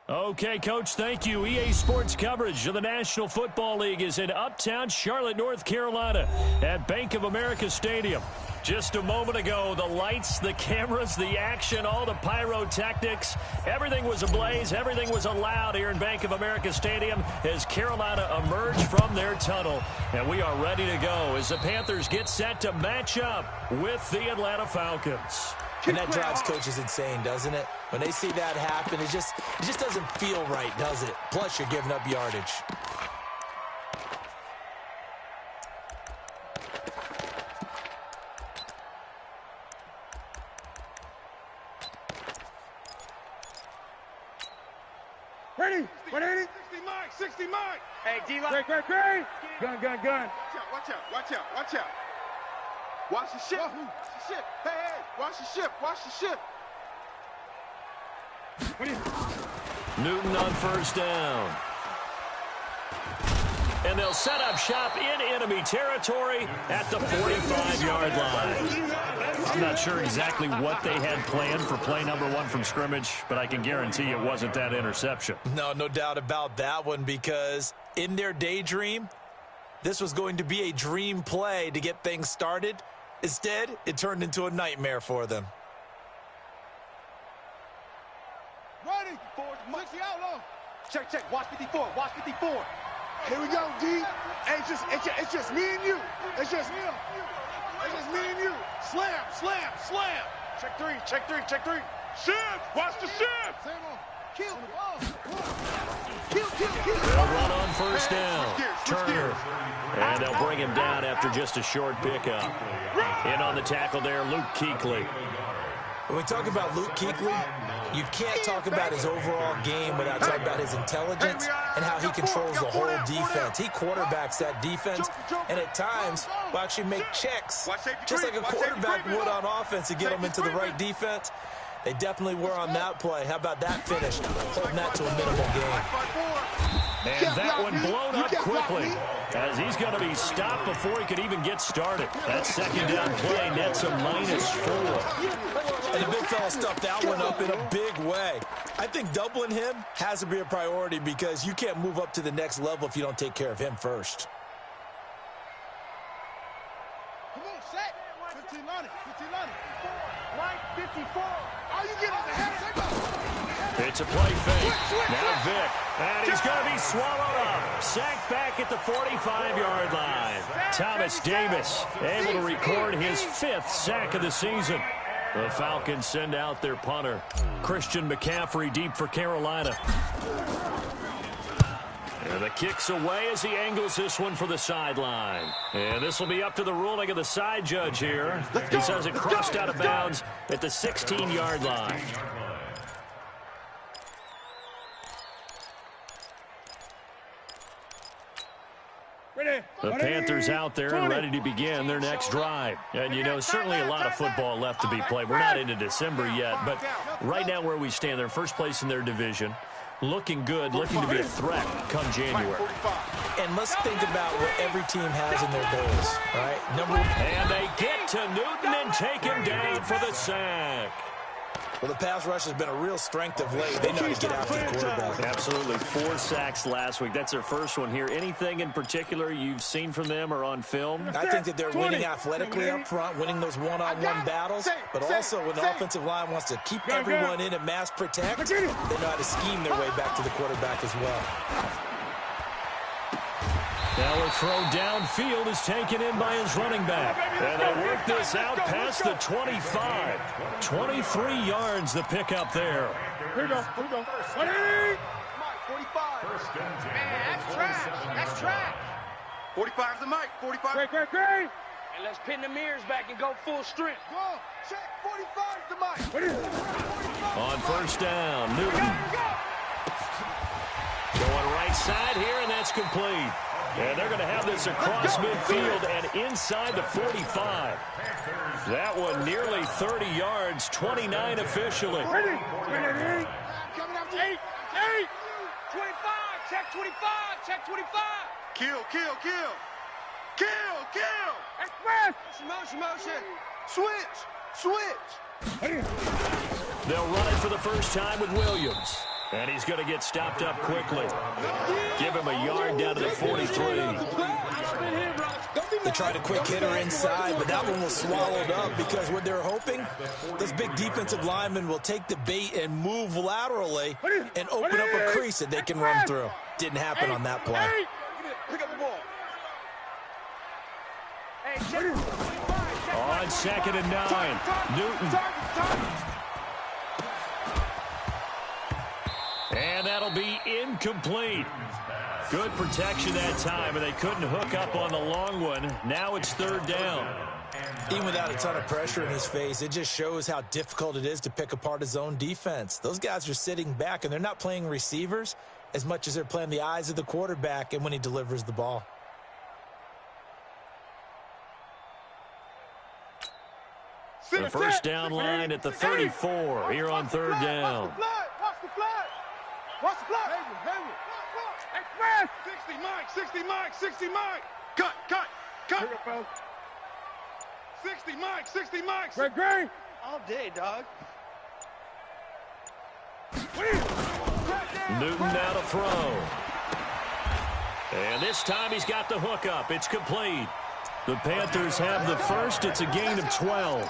Okay, Coach, thank you. EA Sports coverage of the National Football League is in uptown Charlotte, North Carolina at Bank of America Stadium. Just a moment ago, the lights, the cameras, the action, all the pyrotechnics, everything was ablaze, everything was allowed here in Bank of America Stadium as Carolina emerged from their tunnel. And we are ready to go as the Panthers get set to match up with the Atlanta Falcons. And that drives coaches insane, doesn't it? When they see that happen, it just doesn't feel right, does it? Plus, you're giving up yardage. Ready? 180? 60 Mike, 60 Mike. Hey, D-line. Great. Gun. Watch out. Watch the ship. Hey, watch the ship. Newton on first down. And they'll set up shop in enemy territory at the 45-yard line. I'm not sure exactly what they had planned for play number one from scrimmage, but I can guarantee it wasn't that interception. No doubt about that one, because in their daydream, this was going to be a dream play to get things started. Instead, it turned into a nightmare for them. Ready? 60 out low. Check. Watch 54. Here we go, D. Hey, it's just me and you. It's just me and you. Slam. Check three. Shift. Watch the shift. Kill. They'll run on first down. Turner. And they'll bring him down after just a short pickup. In on the tackle there, Luke Kuechly. When we talk about Luke Kuechly, you can't talk about his overall game without talking about his intelligence and how he controls the whole defense. He quarterbacks that defense, and at times will actually make checks, just like a quarterback would on offense to get them into the right defense. They definitely were on that play. How about that finish? Holding that to a minimal gain. And that one blown up quickly as he's going to be stopped before he could even get started. That second down play nets a -4. And the big fella stuffed that one up in a big way. I think doubling him has to be a priority because you can't move up to the next level if you don't take care of him first. Come on, set. 15 on it. Right, 54. All you get is a head. It's a play fake. Now Vick. And he's going to be swallowed up. Sacked back at the 45-yard line. Thomas Davis able to record his 5th sack of the season. The Falcons send out their punter. Christian McCaffrey deep for Carolina. And the kick's away as he angles this one for the sideline. And this will be up to the ruling of the side judge here. He says it crossed out of bounds at the 16-yard line. The Panthers out there and ready to begin their next drive. And, you know, certainly a lot of football left to be played. We're not into December yet, but right now where we stand, they're first place in their division. Looking good, looking to be a threat come January. And let's think about what every team has in their goals, right? And they get to Newton and take him down for the sack. Well, the pass rush has been a real strength of late. They know how to get after the quarterback. Absolutely. 4 sacks last week. That's their first one here. Anything in particular you've seen from them or on film? I think that they're winning athletically up front, winning those one-on-one battles, but also when the offensive line wants to keep everyone in and mass protect, they know how to scheme their way back to the quarterback as well. Now a throw downfield is taken in by his running back. And they work this out past the 25. 23 yards the pickup there. Here we go. 45. Man, that's trash. 45's the mic. 45. Great. And let's pin the mirrors back and go full strength. Go. Check. 45's the mic. On first down, Newton. Going right side here, and that's complete. And they're going to have this across midfield and inside the 45. That one nearly 30 yards, 29 officially. Ready. Coming up to 8. 25. Check 25. Kill. Express. Motion. Switch. They'll run it for the first time with Williams. And he's going to get stopped up quickly. Give him a yard down to the 43. They tried a quick hitter inside, but that one was swallowed up because what they're hoping, those big defensive linemen will take the bait and move laterally and open up a crease that they can run through. Didn't happen on that play. Pick up the ball. On 2nd and 9, Newton. And that'll be incomplete. Good protection that time, and they couldn't hook up on the long one. Now it's 3rd down. Even without a ton of pressure in his face, it just shows how difficult it is to pick apart his own defense. Those guys are sitting back, and they're not playing receivers as much as they're playing the eyes of the quarterback and when he delivers the ball. The first down line at the 34 here on 3rd down. Watch the flag. Watch the flag. Express. 60 Mike, 60 Mike, 60 Mike. Cut. 60 Mike, 60 Mike. Great. All day, dog. Newton now to throw. And this time he's got the hook up. It's complete. The Panthers have the first. It's a gain of 12.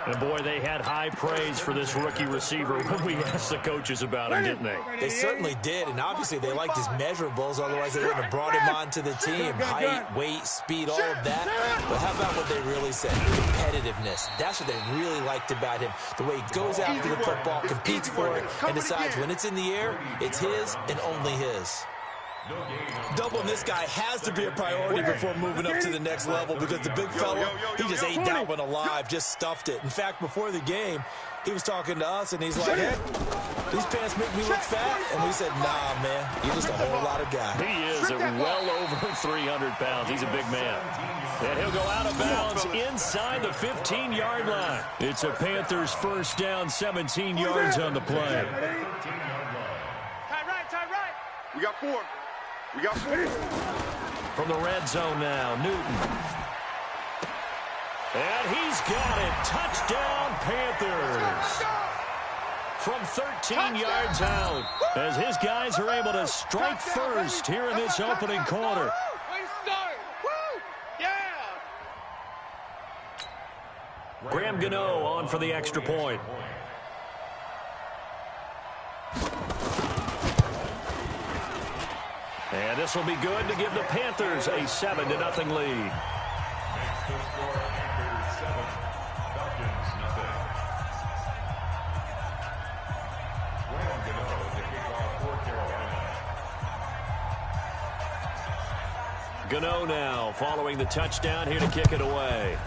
And, boy, they had high praise for this rookie receiver when we asked the coaches about him, didn't they? They certainly did, and obviously they liked his measurables. Otherwise, they wouldn't have brought him onto the team. Height, weight, speed, all of that. But how about what they really said? Competitiveness. That's what they really liked about him. The way he goes after the football, competes for it, and decides when it's in the air, it's his and only his. Doubling this guy has to be a priority before moving up to the next level because the big fella, he just ate that one alive, just stuffed it. In fact, before the game, he was talking to us, and he's like, hey, these pants make me look fat. And we said, nah, man, you're just a whole lot of guy. He is at well over 300 pounds. He's a big man. And he'll go out of bounds inside the 15-yard line. It's a Panthers first down, 17 yards on the play. Tie right. We got 4. From the red zone now, Newton. And he's got it. Touchdown, Panthers. From 13 yards out, as his guys are able to strike first here in this opening quarter. Way to start. Woo! Yeah! Graham Gano on for the extra point. And this will be good to give the Panthers a 7-0 lead. Gano now following the touchdown here to kick it away.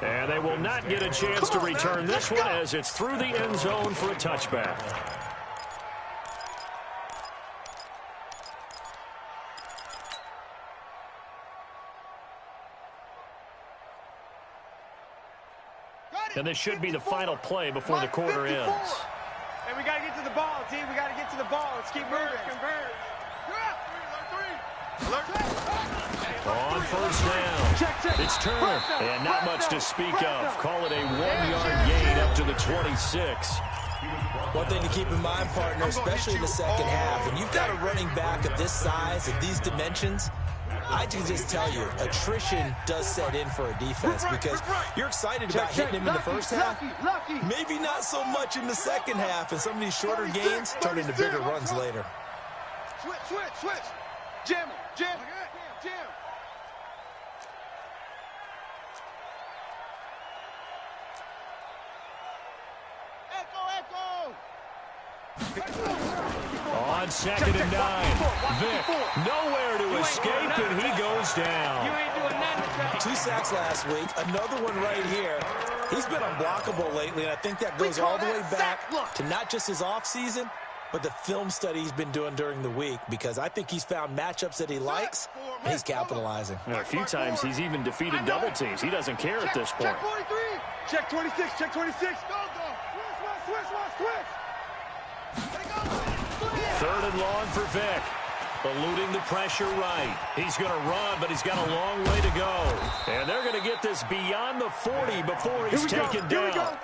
And they will not get a chance to return this one as it's through the end zone for a touchback. And this should be the final play before the quarter ends. Hey, we got to get to the ball, team. We got to get to the ball. Let's keep moving. Convert. On first down, it's Turner, and not much to speak of. Call it a 1-yard gain up to the 26. One thing to keep in mind, partner, especially in the second half, when you've got a running back of this size, of these dimensions, I can just tell you, attrition does set in for a defense because you're excited about hitting him in the first half, maybe not so much in the second half, and some of these shorter gains turn into bigger runs later. Switch. Jam him. On 2nd and 9, Vic nowhere to escape, and he goes down. You ain't doing nothing. 2 sacks last week, another one right here. He's been unblockable lately, and I think that goes all the way back to not just his offseason, but the film study he's been doing during the week, because I think he's found matchups that he likes, and he's capitalizing. And a few times he's even defeated double teams. He doesn't care at this point. Check 26. Check 26. Go. Switch. 3rd and long for Vic. Eluding the pressure right. He's going to run, but he's got a long way to go. And they're going to get this beyond the 40 before he's taken down.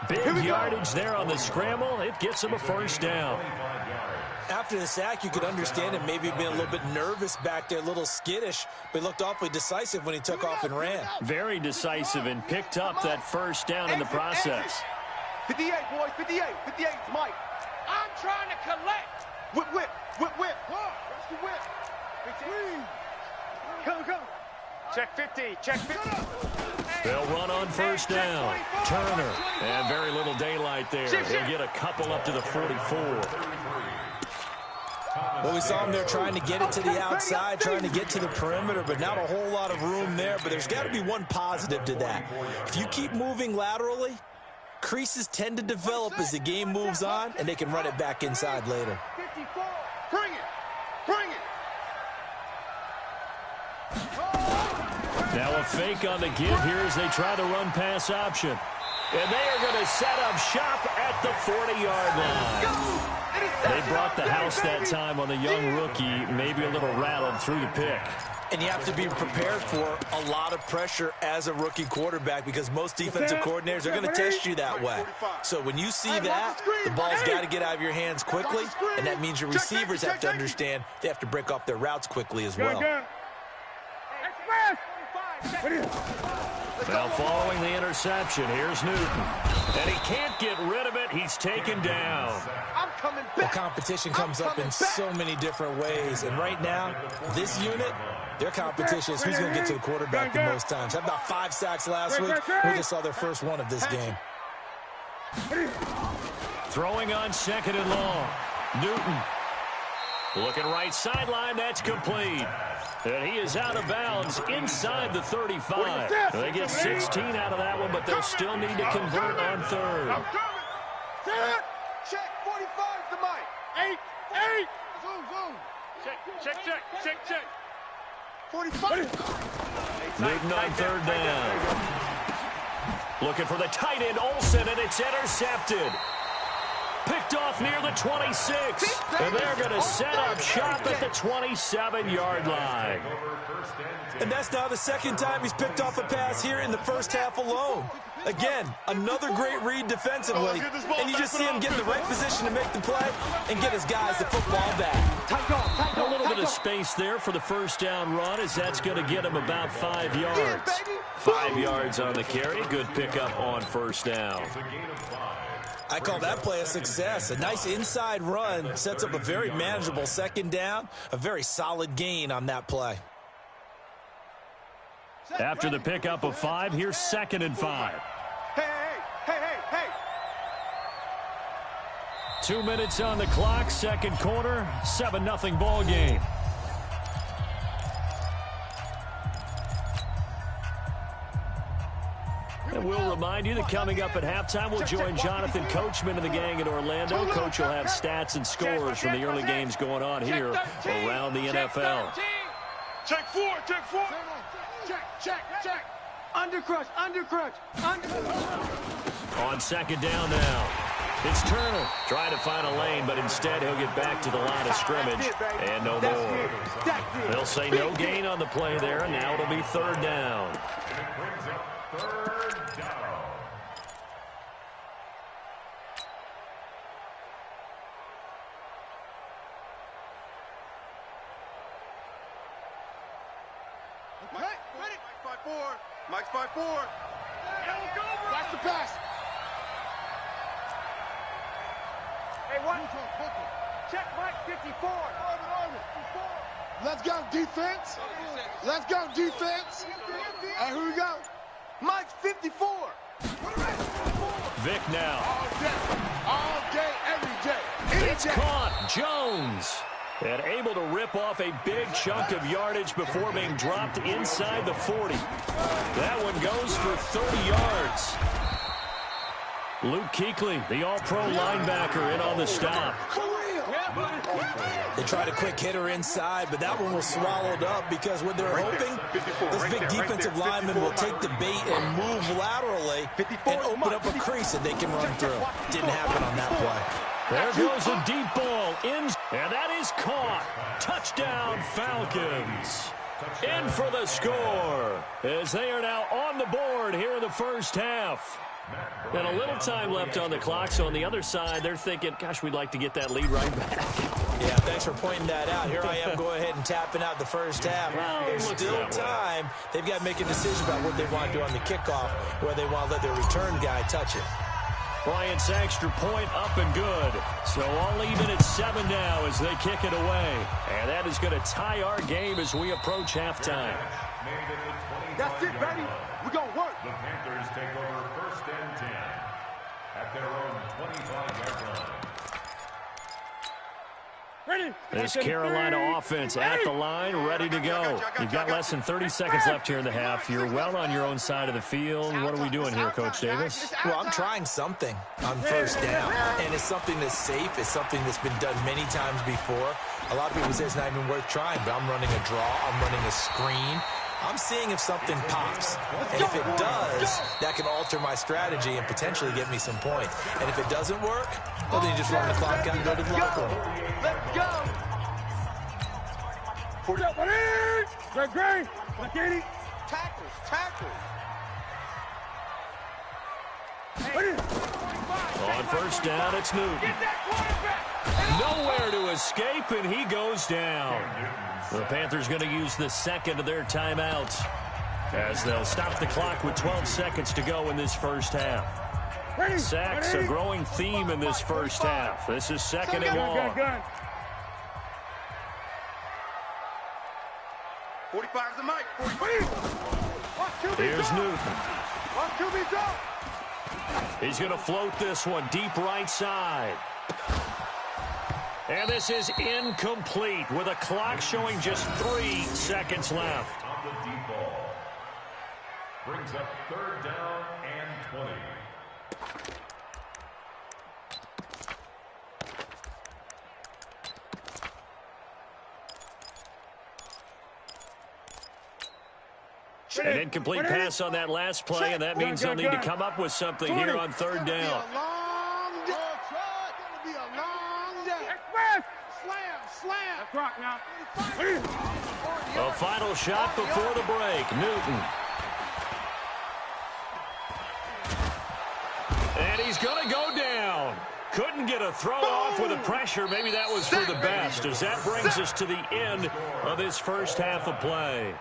Big yardage there on the scramble. It gets him a first down. After the sack, you could understand him maybe being a little bit nervous back there, a little skittish, but he looked awfully decisive when he took off and ran. Very decisive and picked up that first down in the process. 58, boys, 58, 58, Mike. I'm trying to collect. Whip, whip, whip, whip. That's the whip. 15. Come. Check 50, check 50. They'll run on first down. Turner, and very little daylight there. He'll get a couple up to the 44. Well, we saw him there trying to get it to the outside, trying to get to the perimeter, but not a whole lot of room there. But there's got to be one positive to that. If you keep moving laterally, creases tend to develop as the game moves on, and they can run it back inside later. 54. Bring it. Now a fake on the give here as they try the run-pass option. And they are going to set up shop at the 40-yard line. They brought the house that time on the young rookie, maybe a little rattled through the pick. And you have to be prepared for a lot of pressure as a rookie quarterback because most defensive coordinators are going to test you that way. So when you see that, the ball's got to get out of your hands quickly, and that means your receivers have to understand they have to break off their routes quickly as well. Now following the interception, here's Newton. And he can't get rid of it. He's taken down. Well, competition comes up in so many different ways. And right now, this unit, their competition is who's going to get to the quarterback the most times. Had about 5 sacks last week. We just saw their first one of this game. Throwing on second and long. Newton. Looking right sideline. That's complete. And he is out of bounds inside the 35. They get 16 out of that one, but they'll still need to convert on third. Check 45 to Mike. 8. Zoom. Check. 45. Newton on third down. Looking for the tight end, Olsen, and it's intercepted. Picked off near the 26. And they're going to set up shop at the 27-yard line. And that's now the second time he's picked off a pass here in the first half alone. Again, another great read defensively. And you just see him get in the right position to make the play and get his guys the football back. A little bit of space there for the first down run as that's going to get him about 5 yards. 5 yards on the carry. Good pickup on first down. I call that play a success. A nice inside run sets up a very manageable second down. A very solid gain on that play. After the pickup of 5, here's second and 5. Hey. 2 minutes on the clock, second quarter, 7-0 ball game. And we'll remind you that coming up at halftime, we'll join Jonathan Coachman and the gang in Orlando. Coach will have stats and scores from the early games going on here around the NFL. Check 4. Check. Undercrush. On second down now. It's Turner trying to find a lane, but instead he'll get back to the line of scrimmage and no more. They'll say no gain on the play there, and now it'll be third down. Mike's by 4. Watch the pass. Hey, one. Check Mike 54. Let's go, defense. And here we go. Mike's 54. Vic now. All day, every day. It's caught. Jones. And able to rip off a big chunk of yardage before being dropped inside the 40. That one goes for 30 yards. Luke Kuechly, the all-pro linebacker, in on the stop. They tried a quick hitter inside, but that one was swallowed up because what they're hoping, this big defensive lineman will take the bait and move laterally and open up a crease that they can run through. Didn't happen on that play. There goes a deep ball in, and that is caught. Touchdown, Falcons. In for the score, as they are now on the board here in the first half. And a little time left on the clock, so on the other side, they're thinking, gosh, we'd like to get that lead right back. Yeah, thanks for pointing that out. Here I am going ahead and tapping out the first half. There's still time. They've got to make a decision about what they want to do on the kickoff, where they want to let their return guy touch it. Bryant's extra point up and good. So all even at 7 now as they kick it away. And that is going to tie our game as we approach halftime. That's it, baby. We're going to work. The Panthers take over 1st and 10 at their own 25-yard line. This Carolina offense at the line, ready to go. You've got less than 30 seconds left here in the half. You're well on your own side of the field. What are we doing here, Coach Davis? Well, I'm trying something on first down, and it's something that's safe. It's something that's been done many times before. A lot of people say it's not even worth trying, but I'm running a draw. I'm running a screen. I'm seeing if something pops. And if it does, that can alter my strategy and potentially get me some points. And if it doesn't work, well, then you just run the clock out and go to the locker room. Let's go. Great. Tackles. On first down, it's Newton. Nowhere to escape, and he goes down. The Panthers going to use the second of their timeouts as they'll stop the clock with 12 seconds to go in this first half. Sacks a growing theme in this first half. This is 2nd and long. 45's the mic. Here's Newton. He's going to float this one deep right side. And this is incomplete with a clock showing just 3 seconds left. On the deep ball. Brings up 3rd down and 20. An incomplete pass on that last play, and that means they'll need to come up with something here on 3rd down. A final shot before the break. Newton. And he's going to go down. Couldn't get a throw off with the pressure. Maybe that was for the best, as that brings us to the end of this first half of play.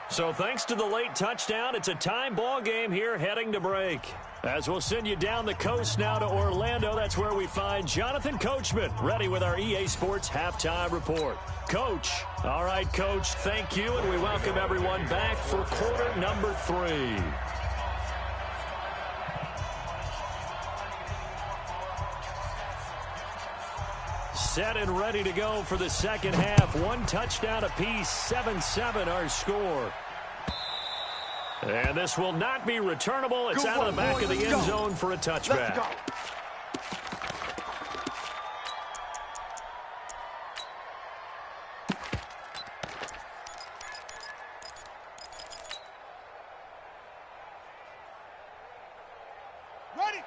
So thanks to the late touchdown, it's a time ball game here heading to break. As we'll send you down the coast now to Orlando, that's where we find Jonathan Coachman ready with our EA Sports Halftime Report. Coach. All right, Coach, thank you, and we welcome everyone back for quarter number 3. Set and ready to go for the second half. 1 touchdown apiece, 7-7 our score. And this will not be returnable. It's out of the back of the end zone for a touchback.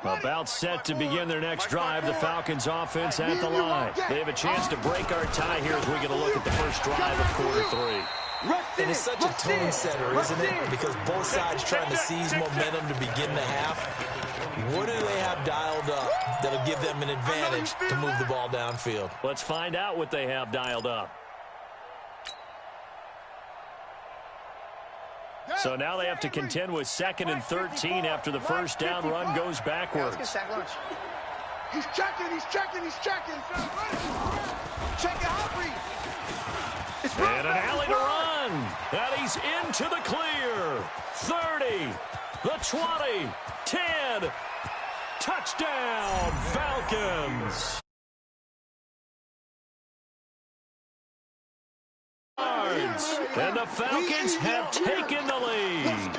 About set to begin their next drive, the Falcons offense at the line. They have a chance to break our tie here as we get a look at the first drive of quarter 3. And it's such a tone setter, isn't it? Because both sides trying to seize momentum to begin the half. What do they have dialed up that'll give them an advantage to move the ball downfield? Let's find out what they have dialed up. So now they have to contend with 2nd and 13 after the first down run goes backwards. He's checking. Check it out, Reed. And an alley to run. And he's into the clear. 30, the 20, 10. Touchdown, Falcons. And the Falcons have taken the lead.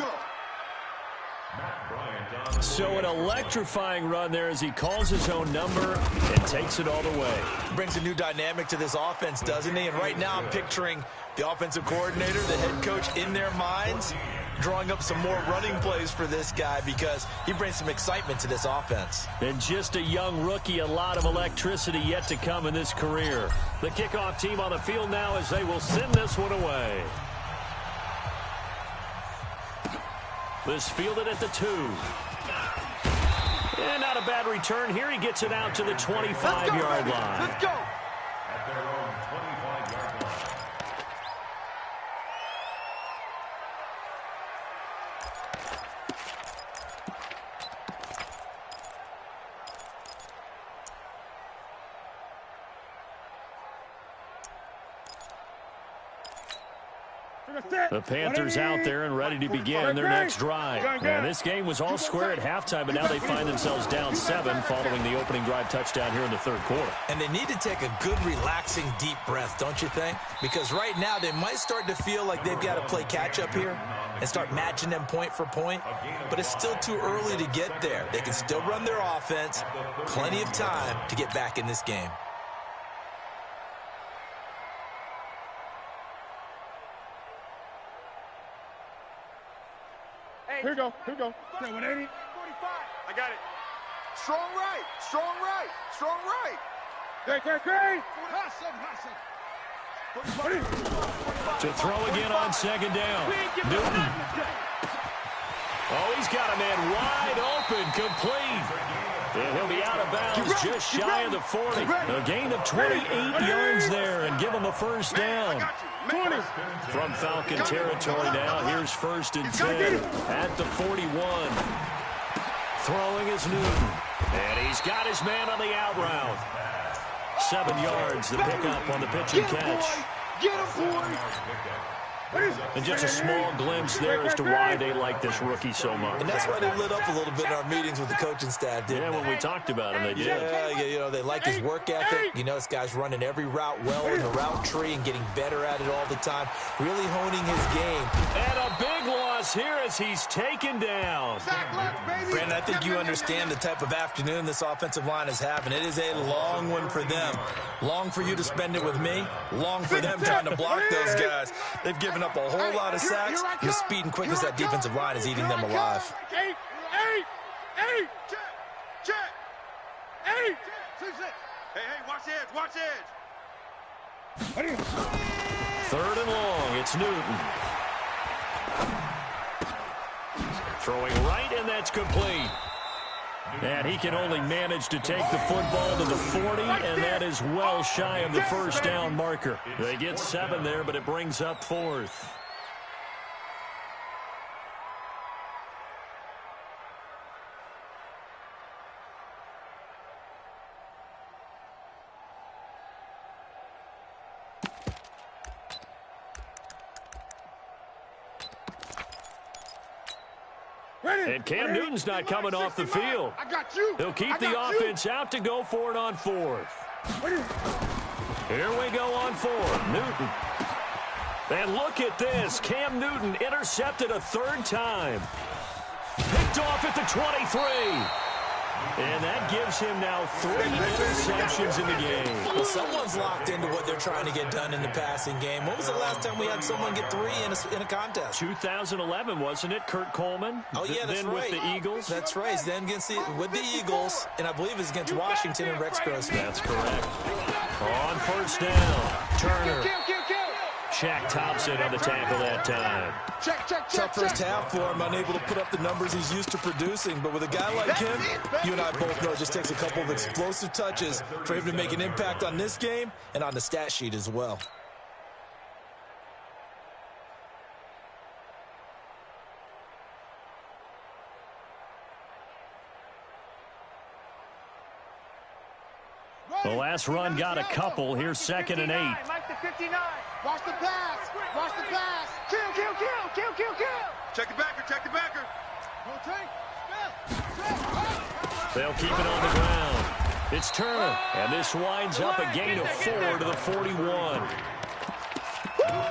So an electrifying run there as he calls his own number and takes it all the way. Brings a new dynamic to this offense, doesn't he? And right now I'm picturing the offensive coordinator, the head coach in their minds. drawing up some more running plays for this guy because he brings some excitement to this offense. And just a young rookie, a lot of electricity yet to come in this career. The kickoff team on the field now as they will send this one away. This fielded at the 2. And not a bad return here. He gets it out to the 25-yard line. Let's go. At their own 25-yard line. The Panthers out there and ready to begin their next drive. And this game was all square at halftime, but now they find themselves down 7 following the opening drive touchdown here in the third quarter. And they need to take a good, relaxing, deep breath, don't you think? Because right now they might start to feel like they've got to play catch-up here and start matching them point for point. But it's still too early to get there. They can still run their offense. Plenty of time to get back in this game. Here we go. Here we go. 180. 45. I got it. Strong right. Strong right. Strong right. Great. To throw again on second down. Newton. Oh, he's got a man wide open, complete. And he'll be out of bounds just shy of the 40. A gain of 28 yards there and give him a first down. From Falcon territory now, here's 1st and 10 at the 41. Throwing is Newton. And he's got his man on the out route. 7 yards, the pickup on the pitch and catch. Get him, boy. And just a small glimpse there as to why they like this rookie so much. And that's why they lit up a little bit in our meetings with the coaching staff, didn't they? When we talked about him, they did. Yeah, you know, they like his work ethic. You know, this guy's running every route well in the route tree and getting better at it all the time, really honing his game. And a big loss here as he's taken down. Brandon, I think you understand the type of afternoon this offensive line is having. It is a long one for them. Long for you to spend it with me. Long for them trying to block those guys. They've given up a whole lot of sacks. The speed and quickness that defensive line is eating them alive. Eight. Check. Hey, watch edge. 3rd and long, it's Newton. Throwing right, and that's complete. And he can only manage to take the football to the 40, and that is well shy of the first down marker. They get 7 there, but it brings up 4th. And Cam Newton's not coming off the field. He'll keep the offense out to go for it on 4th. Here we go on 4th. Newton. And look at this. Cam Newton intercepted a 3rd time. Picked off at the 23. And that gives him now 3 interceptions in the game. Well, someone's locked into what they're trying to get done in the passing game. When was the last time we had someone get 3 in a contest? 2011, wasn't it? Kurt Coleman? Oh, yeah, that's then right. With the Eagles? That's right. Then with the Eagles, and I believe it's against Washington and Rex Grossman. That's correct. On 1st down, Turner. Kill. Shaq Thompson on the tackle that time. Check. Tough first half for him, unable to put up the numbers he's used to producing. But with a guy like him, you and I both know it just takes a couple of explosive touches for him to make an impact on this game and on the stat sheet as well. The last run got a couple. Here's 2nd and 8. Mike the 59. Watch the pass. Kill. Check the backer. They'll keep it on the ground. It's Turner, and this winds up a gain of 4 to the 41.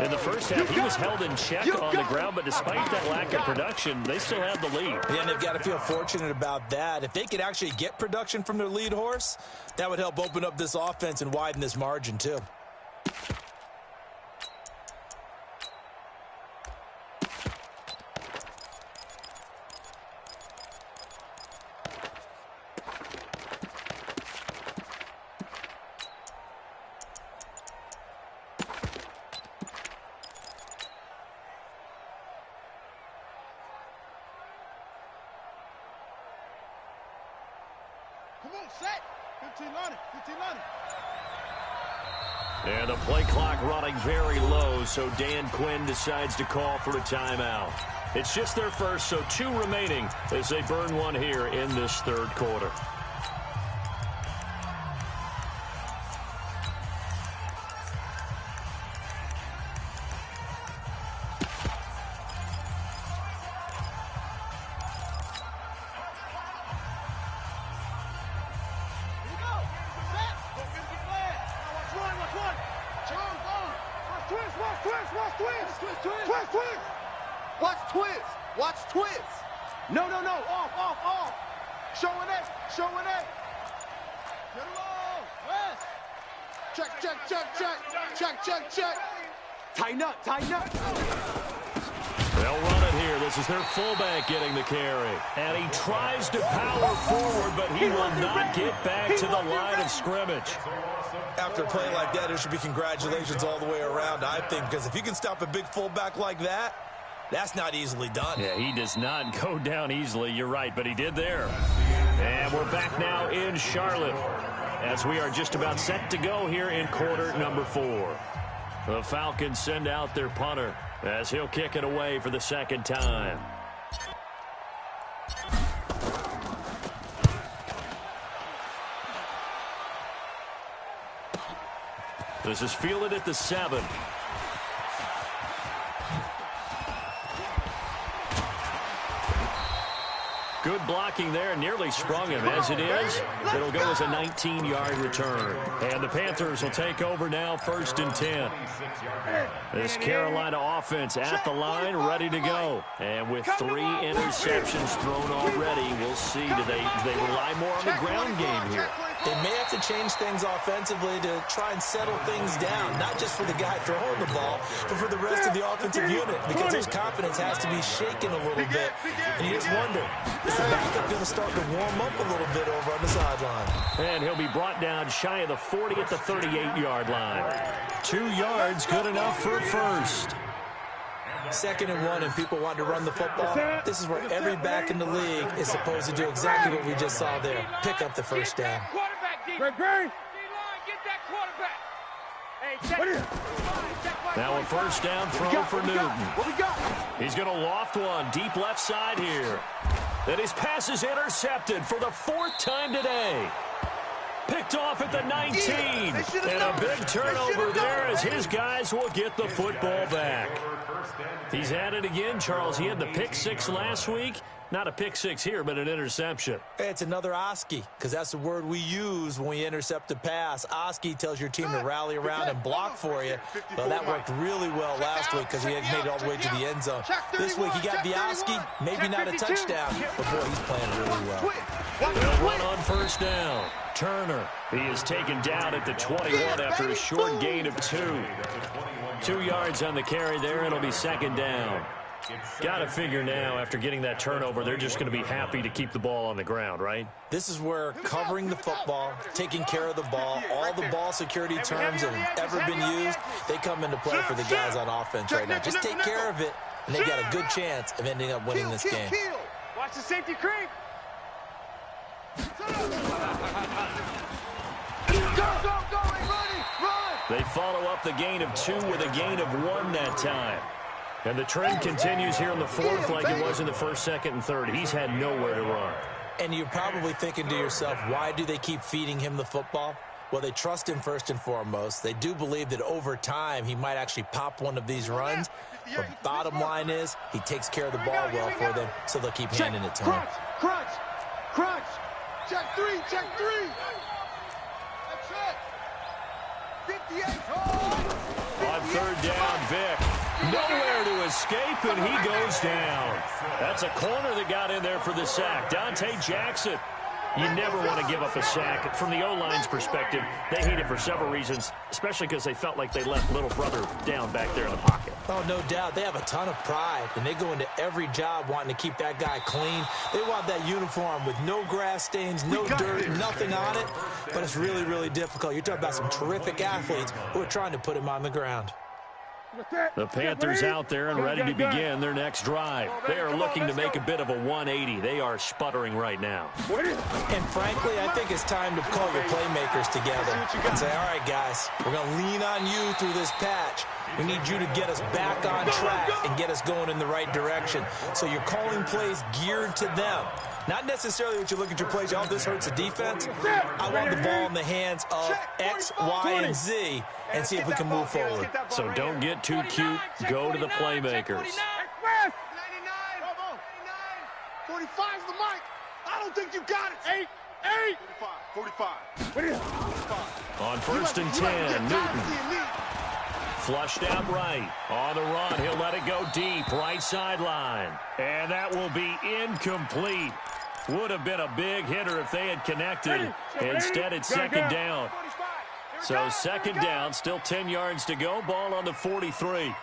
In the first half, he was held in check on the ground, but despite that lack of production, they still have the lead. Yeah, and they've got to feel fortunate about that. If they could actually get production from their lead horse, that would help open up this offense and widen this margin, too. Come on, set. 15 line, 15 line. And the play clock running very low, so Dan Quinn decides to call for a timeout. It's just their first, so 2 remaining as they burn one here in this third quarter. Watch twist. Watch twist. No. Off. Showing it. Get along. West. Check. Tighten up. They'll run it here. This is their fullback getting the carry. And he tries to power forward, but he will not get back to the line of scrimmage. After a play like that, there should be congratulations all the way around, I think, because if you can stop a big fullback like that, that's not easily done. Yeah, he does not go down easily. You're right, but he did there. And we're back now in Charlotte as we are just about set to go here in quarter number 4. The Falcons send out their punter as he'll kick it away for the second time. This is fielded at the 7. Good blocking there, nearly sprung him. As it is, it'll go as a 19-yard return. And the Panthers will take over now, 1st and 10. This Carolina offense at the line, ready to go. And with 3 interceptions thrown already, we'll see. Do they rely more on the ground game here? They may have to change things offensively to try and settle things down, not just for the guy throwing the ball, but for the rest of the offensive unit, because his confidence has to be shaken a little bit. And you just wonder, is the backup going to start to warm up a little bit over on the sideline? And he'll be brought down shy of the 40 at the 38-yard line. 2 yards, good enough for a first. 2nd and 1, and people want to run the football. This is where every back in the league is supposed to do exactly what we just saw there. Pick up the first down. Great. Now a first down throw for Newton. What we got? He's going to loft one deep left side here. And his pass is intercepted for the 4th time today. Picked off at the 19. And a big turnover there as his guys will get the football back. He's at it again, Charles. He had the pick 6 last week. Not a pick 6 here, but an interception. It's another Oski, because that's the word we use when we intercept a pass. Oski tells your team to rally around and block for you. Well, that worked really well last week because he had made it all the way to the end zone. This week he got the Oski, maybe not a touchdown, but boy, he's playing really well. They'll run on first down. Turner, he is taken down at the 21 after a short gain of 2. 2 yards on the carry there, and it'll be 2nd down. Got to figure now, after getting that turnover, they're just going to be happy to keep the ball on the ground, right? This is where covering the football, taking care of the ball, all the ball security terms that have ever been used, they come into play for the guys on offense right now. Just take care of it, and they've got a good chance of ending up winning this game. Watch the safety creep. Go, run! They follow up the gain of 2 with a gain of 1 that time. And the trend continues here in the 4th like it was in the 1st, 2nd, and 3rd. He's had nowhere to run. And you're probably thinking to yourself, why do they keep feeding him the football? Well, they trust him first and foremost. They do believe that over time he might actually pop one of these runs. But bottom line is he takes care of the ball well for them, so they'll keep handing it to him. Crunch. Check 3. That's it. 58. On 3rd down, Vic. Nowhere to escape, and he goes down. That's a corner that got in there for the sack. Dante Jackson. You never want to give up a sack. From the O-line's perspective, they hate it for several reasons, especially because they felt like they left little brother down back there in the pocket. Oh, no doubt. They have a ton of pride, and they go into every job wanting to keep that guy clean. They want that uniform with no grass stains, no dirt, nothing on it. But it's really, really difficult. You're talking about some terrific athletes who are trying to put him on the ground. The Panthers out there and ready to begin their next drive. They are looking to make a bit of a 180. They are sputtering right now. And frankly, I think it's time to call your playmakers together and say, all right, guys, we're going to lean on you through this patch. We need you to get us back on track and get us going in the right direction. So you're calling plays geared to them. Not necessarily that you look at your plays, oh, this hurts the defense. I want the ball in the hands of X, Y, and Z and see if we can move forward. So don't get too cute. Go to the playmakers. 45's the mic. I don't think you got it. 8. 45. On 1st and 10, Newton. Flushed out right. On the run, he'll let it go deep. Right sideline. And that will be incomplete. Would have been a big hitter if they had connected. Instead, it's 2nd down. So 2nd down, still 10 yards to go. Ball on the 43.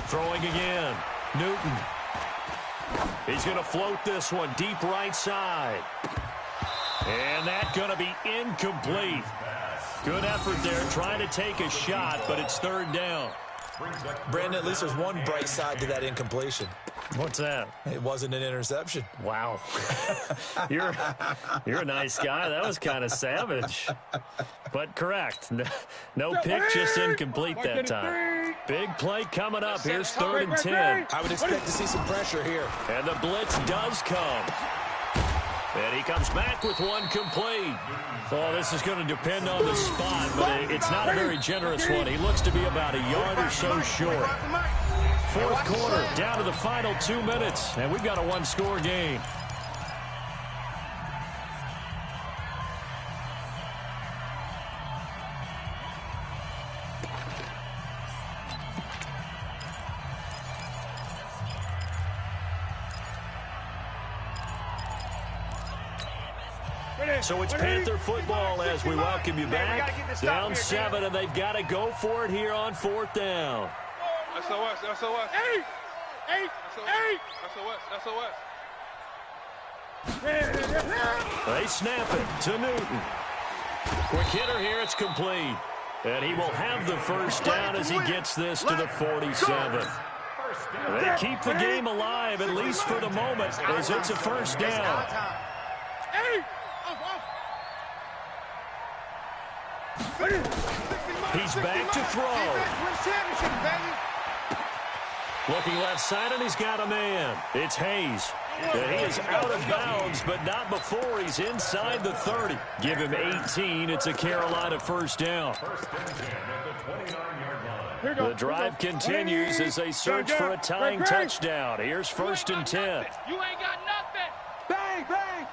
Throwing again. Newton. He's going to float this one deep right side. And that's going to be incomplete. Good effort there, trying to take a shot, but it's 3rd down. Brandon, at least there's one bright side to that incompletion. What's that? It wasn't an interception. Wow. You're a nice guy. That was kind of savage. But correct. No pick, just incomplete that time. Big play coming up. Here's 3rd and 10. I would expect to see some pressure here. And the blitz does come. And he comes back with one complete. Oh, this is going to depend on the spot, but it's not a very generous one. He looks to be about a yard or so short. 4th quarter, down to the final 2 minutes, and we've got a 1-score game. So it's Panther football as we welcome you back. Down 7, and they've got to go for it here on 4th down. SOS. 8. They snap it to Newton. Quick hitter here, it's complete. And he will have the 1st down as he gets this to the 47. They keep the game alive, at least for the moment, as it's a 1st down. 8. He's back to throw. Looking left side, and he's got a man. It's Hayes. And he is out of bounds, but not before he's inside the 30. Give him 18. It's a Carolina 1st down. The drive continues as they search for a tying touchdown. Here's 1st and 10. You ain't got nothing. Bang, bang.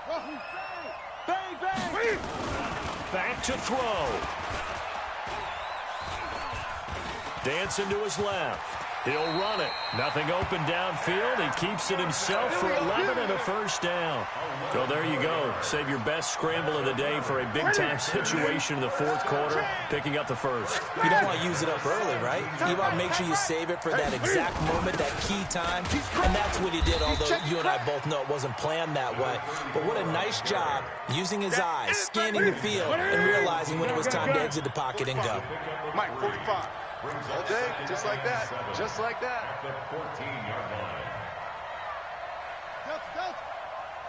Bang, bang. Back to throw. Dancing to his left. He'll run it. Nothing open downfield. He keeps it himself for 11 and a 1st down. So there you go. Save your best scramble of the day for a big-time situation in the 4th quarter, picking up the 1st. You don't want to use it up early, right? You want to make sure you save it for that exact moment, that key time. And that's what he did, although you and I both know it wasn't planned that way. But what a nice job using his eyes, scanning the field, and realizing when it was time to exit the pocket and go. Mike, 45. All day, just like that. Just like that. At the 14-yard line.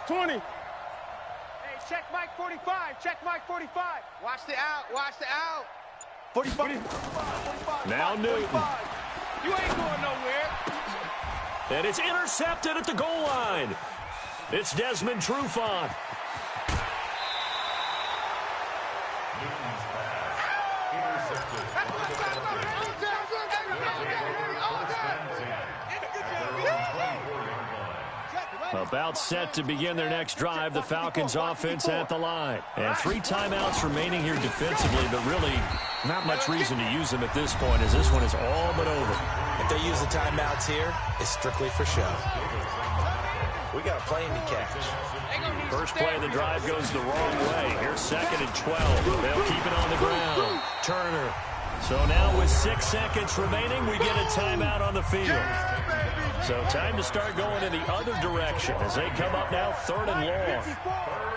20. Hey, check Mike 45. Check Mike 45. Watch the out. Watch the out. 45. Now Newton. 45. You ain't going nowhere. And it's intercepted at the goal line. It's Desmond Trufant. Newton's pass. Intercepted. About set to begin their next drive, the Falcons offense at the line. And 3 timeouts remaining here defensively, but really not much reason to use them at this point as this one is all but over. If they use the timeouts here, it's strictly for show. We got a plane to catch. First play of the drive goes the wrong way. Here's 2nd and 12. They'll keep it on the ground. Turner. So now with 6 seconds remaining, we get a timeout on the field. So time to start going in the other direction as they come up now 3rd and long.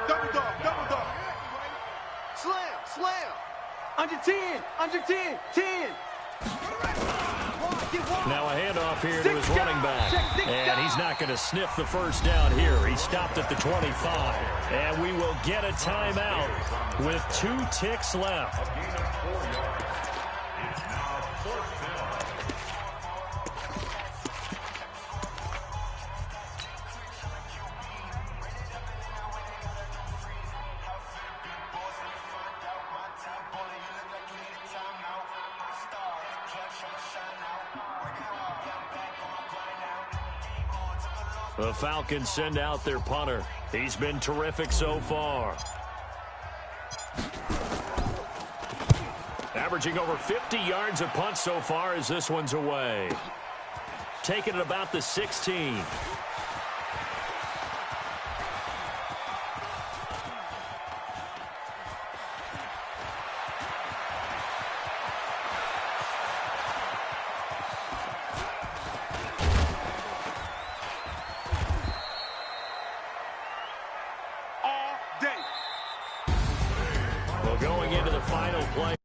Double dog. Slam. Under 10. 10. Now a handoff here to his running back. And he's not going to sniff the first down here. He stopped at the 25. And we will get a timeout with 2 ticks left. The Falcons send out their punter. He's been terrific so far. Averaging over 50 yards a punt so far as this one's away. Taking it about the 16. Well, going into the final play.